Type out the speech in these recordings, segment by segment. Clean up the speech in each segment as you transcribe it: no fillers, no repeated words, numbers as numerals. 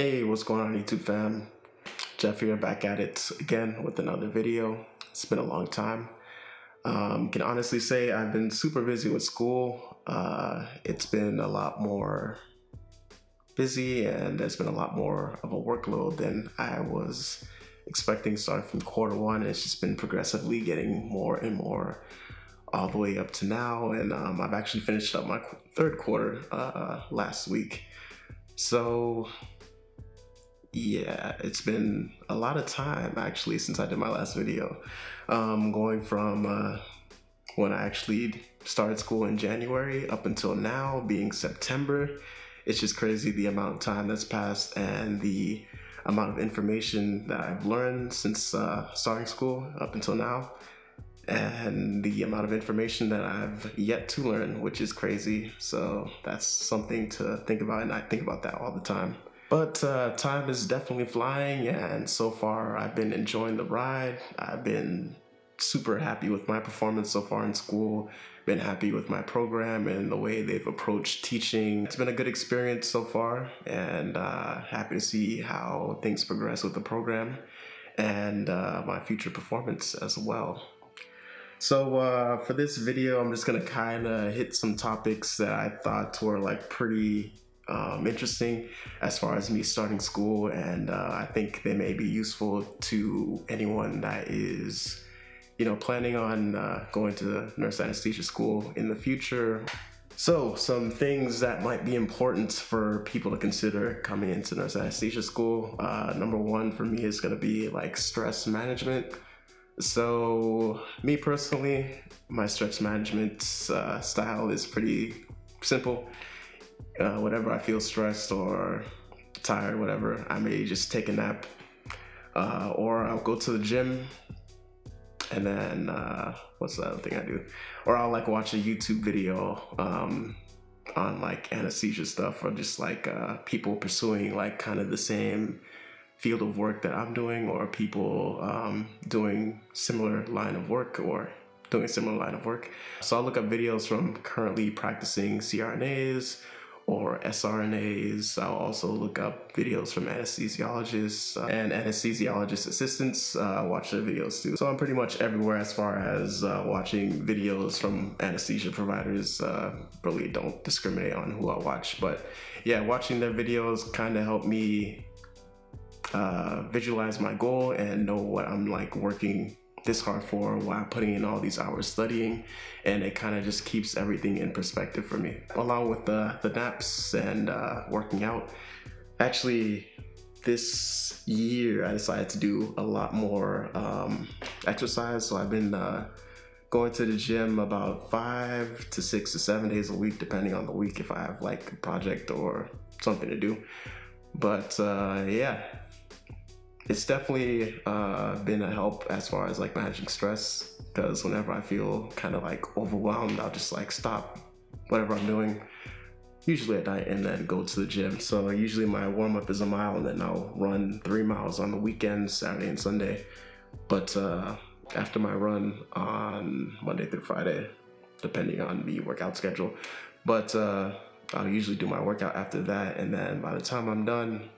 Hey, what's going on YouTube fam? Jeff here, back at it again with another video. It's been a long time. Can honestly say I've been super busy with school. It's been a lot more busy and there's been a lot more of a workload than I was expecting starting from quarter one. It's just been progressively getting more and more all the way up to now, and I've actually finished up my third quarter last week. So yeah, it's been a lot of time actually since I did my last video. Going from when I actually started school in January up until now being September. It's just crazy the amount of time that's passed and the amount of information that I've learned since starting school up until now, and the amount of information that I've yet to learn, which is crazy. So that's something to think about, and I think about that all the time. But time is definitely flying, and so far I've been enjoying the ride. I've been super happy with my performance so far in school, been happy with my program and the way they've approached teaching. It's been a good experience so far, and happy to see how things progress with the program and my future performance as well. So for this video, I'm just gonna kind of hit some topics that I thought were like pretty interesting as far as me starting school, and I think they may be useful to anyone that is, planning on going to nurse anesthesia school in the future. So some things that might be important for people to consider coming into nurse anesthesia school. Number one for me is going to be like stress management. So me personally, my stress management style is pretty simple. Whenever I feel stressed or tired, whatever, I may just take a nap, or I'll go to the gym, and then what's the other thing I do? Or I'll like watch a YouTube video on like anesthesia stuff, or just like people pursuing like kind of the same field of work that I'm doing, or people doing similar line of work, or doing a similar line of work. So I'll look up videos from currently practicing CRNAs or SRNAs. I'll also look up videos from anesthesiologists and anesthesiologist assistants, watch their videos too. So I'm pretty much everywhere as far as watching videos from anesthesia providers. Really don't discriminate on who I watch, but yeah, watching their videos kind of help me visualize my goal and know what I'm like working this hard for while putting in all these hours studying, and it kind of just keeps everything in perspective for me, along with the naps and working out. Actually, this year I decided to do a lot more exercise, so I've been going to the gym about 5 to 6 to 7 days a week, depending on the week, if I have like a project or something to do. But yeah, it's definitely been a help as far as like managing stress, because whenever I feel kind of like overwhelmed, I'll just like stop whatever I'm doing, usually at night, and then go to the gym. So usually my warm-up is a mile, and then I'll run 3 miles on the weekends, Saturday and Sunday. But after my run on Monday through Friday, depending on the workout schedule, but I'll usually do my workout after that, and then by the time I'm done,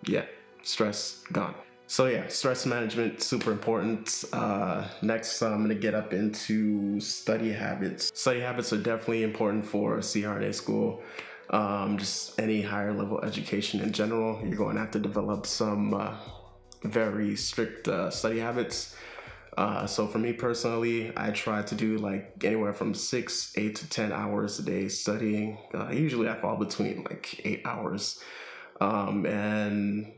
yeah, stress gone. So yeah, stress management, super important. Next, I'm gonna get up into study habits. Study habits are definitely important for CRNA school. Just any higher level education in general, you're going to have to develop some very strict study habits. So for me personally, I try to do like anywhere from 6, 8 to 10 hours a day studying. Usually I fall between like 8 hours. And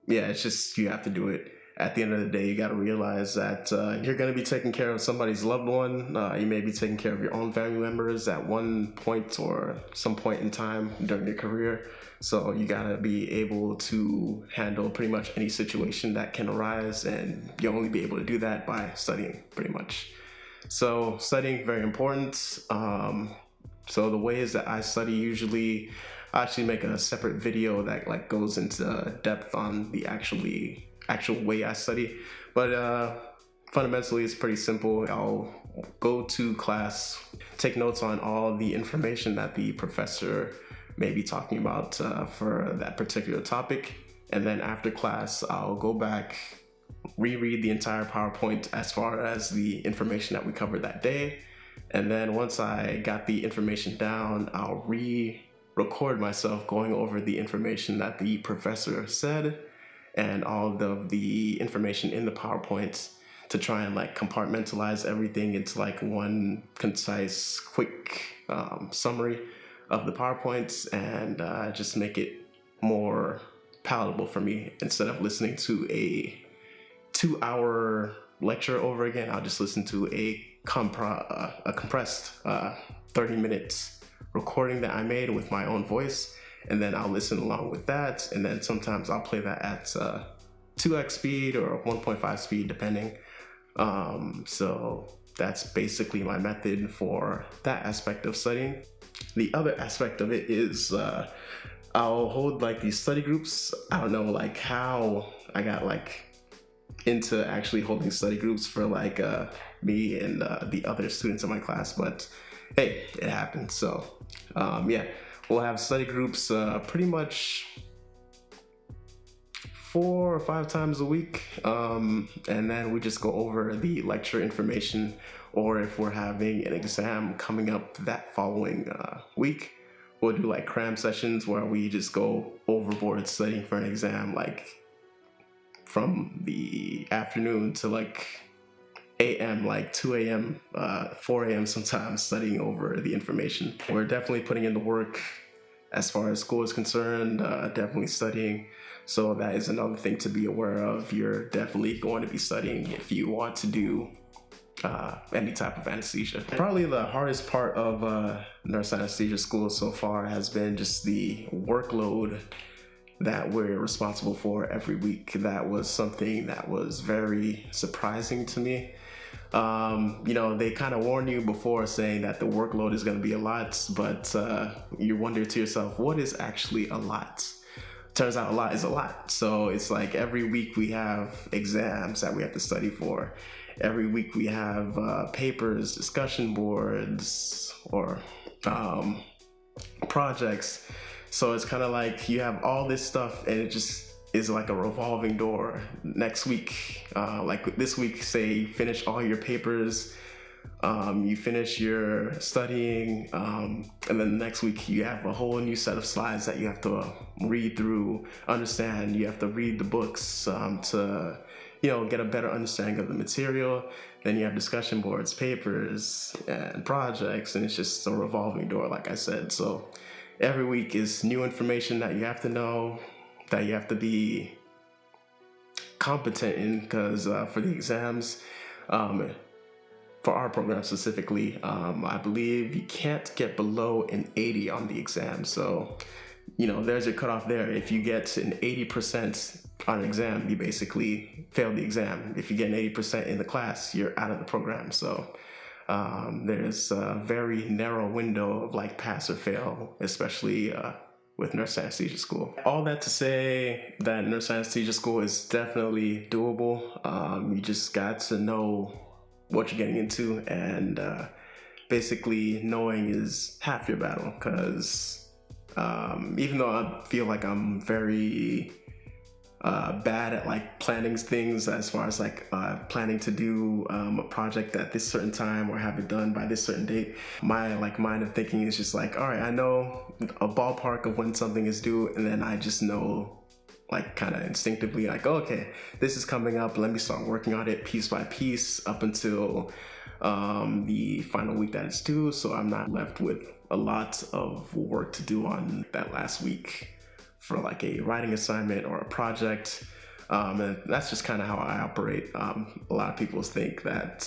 yeah, it's just, you have to do it. At the end of the day, you got to realize that you're going to be taking care of somebody's loved one. You may be taking care of your own family members at one point or some point in time during your career. So you got to be able to handle pretty much any situation that can arise, and you'll only be able to do that by studying, pretty much. So studying, very important. So the ways that I study, usually I actually make a separate video that like goes into depth on the actual way I study, but fundamentally it's pretty simple. I'll go to class, take notes on all the information that the professor maybe talking about for that particular topic. And then after class, I'll go back, reread the entire PowerPoint as far as the information that we covered that day. And then once I got the information down, I'll record myself going over the information that the professor said and all of the information in the PowerPoint to try and like compartmentalize everything into like one concise, quick summary of the PowerPoints, and just make it more palatable for me. Instead of listening to a 2-hour lecture over again, I'll just listen to a compressed 30 minutes recording that I made with my own voice, and then I'll listen along with that, and then sometimes I'll play that at 2x speed or 1.5 speed depending. So that's basically my method for that aspect of studying. The other aspect of it is I'll hold like these study groups. I don't know like how I got like into actually holding study groups for like me and the other students in my class, but hey, it happened. So yeah, we'll have study groups pretty much 4 or 5 times a week, and then we just go over the lecture information, or if we're having an exam coming up that following week, we'll do like cram sessions where we just go overboard studying for an exam, like from the afternoon to like AM, like 2 a.m., 4 a.m. sometimes, studying over the information. We're definitely putting in the work as far as school is concerned, definitely studying. So that is another thing to be aware of. You're definitely going to be studying if you want to do any type of anesthesia. Probably the hardest part of nurse anesthesia school so far has been just the workload that we're responsible for every week. That was something that was very surprising to me. You know, they kind of warn you before saying that the workload is going to be a lot, but you wonder to yourself, what is actually a lot? Turns out a lot is a lot. So it's like every week we have exams that we have to study for. Every week we have papers, discussion boards, or projects. So it's kind of like you have all this stuff and it just is like a revolving door. Next week, like this week, say you finish all your papers, you finish your studying, and then the next week you have a whole new set of slides that you have to read through, understand. You have to read the books to, you know, get a better understanding of the material. Then you have discussion boards, papers, and projects, and it's just a revolving door, like I said. So every week is new information that you have to know, that you have to be competent in, because for the exams, for our program specifically, I believe you can't get below an 80 on the exam. So, you know, there's your cutoff there. If you get an 80% on an exam, you basically failed the exam. If you get an 80% in the class, you're out of the program. So there's a very narrow window of like pass or fail, especially with nurse anesthesia school. All that to say that nurse anesthesia school is definitely doable. You just got to know what you're getting into, and basically knowing is half your battle, because even though I feel like I'm very bad at like planning things, as far as like planning to do a project at this certain time or have it done by this certain date, my like mind of thinking is just like, all right, I know a ballpark of when something is due, and then I just know like kind of instinctively like, oh, okay, this is coming up, let me start working on it piece by piece up until the final week that it's due, so I'm not left with a lot of work to do on that last week for like a writing assignment or a project. And that's just kind of how I operate. A lot of people think that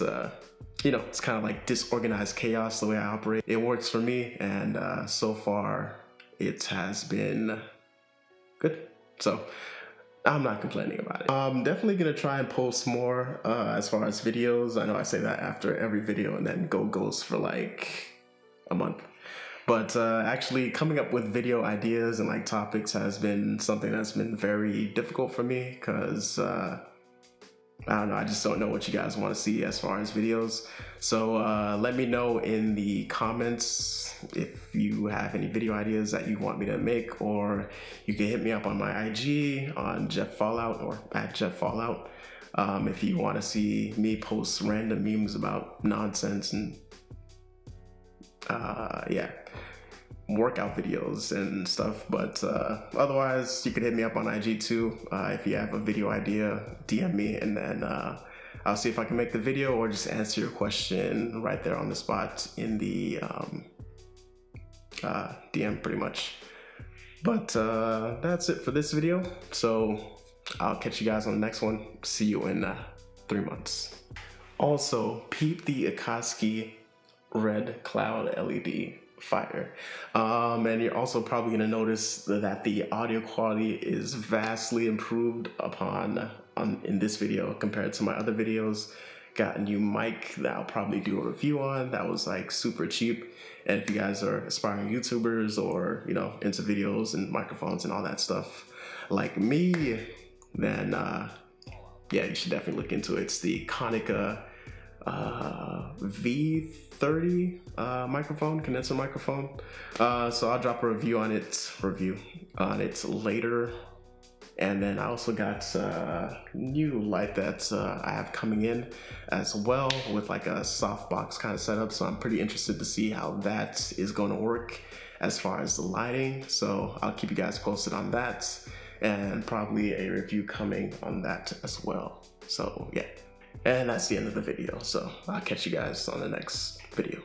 you know, it's kind of like disorganized chaos the way I operate. It works for me, and so far it has been good. So I'm not complaining about it. I'm definitely gonna try and post more as far as videos. I know I say that after every video and then go ghost for like a month. But actually coming up with video ideas and like topics has been something that's been very difficult for me, because I don't know, I just don't know what you guys want to see as far as videos. So let me know in the comments if you have any video ideas that you want me to make, or you can hit me up on my IG on Jeff Fallout or at Jeff Fallout if you want to see me post random memes about nonsense and yeah, workout videos and stuff. But otherwise, you can hit me up on IG too. If you have a video idea, DM me, and then I'll see if I can make the video or just answer your question right there on the spot in the DM pretty much. But that's it for this video. So I'll catch you guys on the next one. See you in 3 months. Also, peep the Akatsuki red cloud LED fire. And you're also probably going to notice that the audio quality is vastly improved in this video compared to my other videos. Got a new mic that I'll probably do a review on that was like super cheap. And if you guys are aspiring YouTubers or, you know, into videos and microphones and all that stuff like me, then yeah, you should definitely look into it. It's the Konica V30 microphone, condenser microphone. So I'll drop a review on it later. And then I also got new light that I have coming in as well with like a softbox kind of setup. So I'm pretty interested to see how that is going to work as far as the lighting. So I'll keep you guys posted on that, and probably a review coming on that as well. So yeah, and that's the end of the video. So I'll catch you guys on the next video.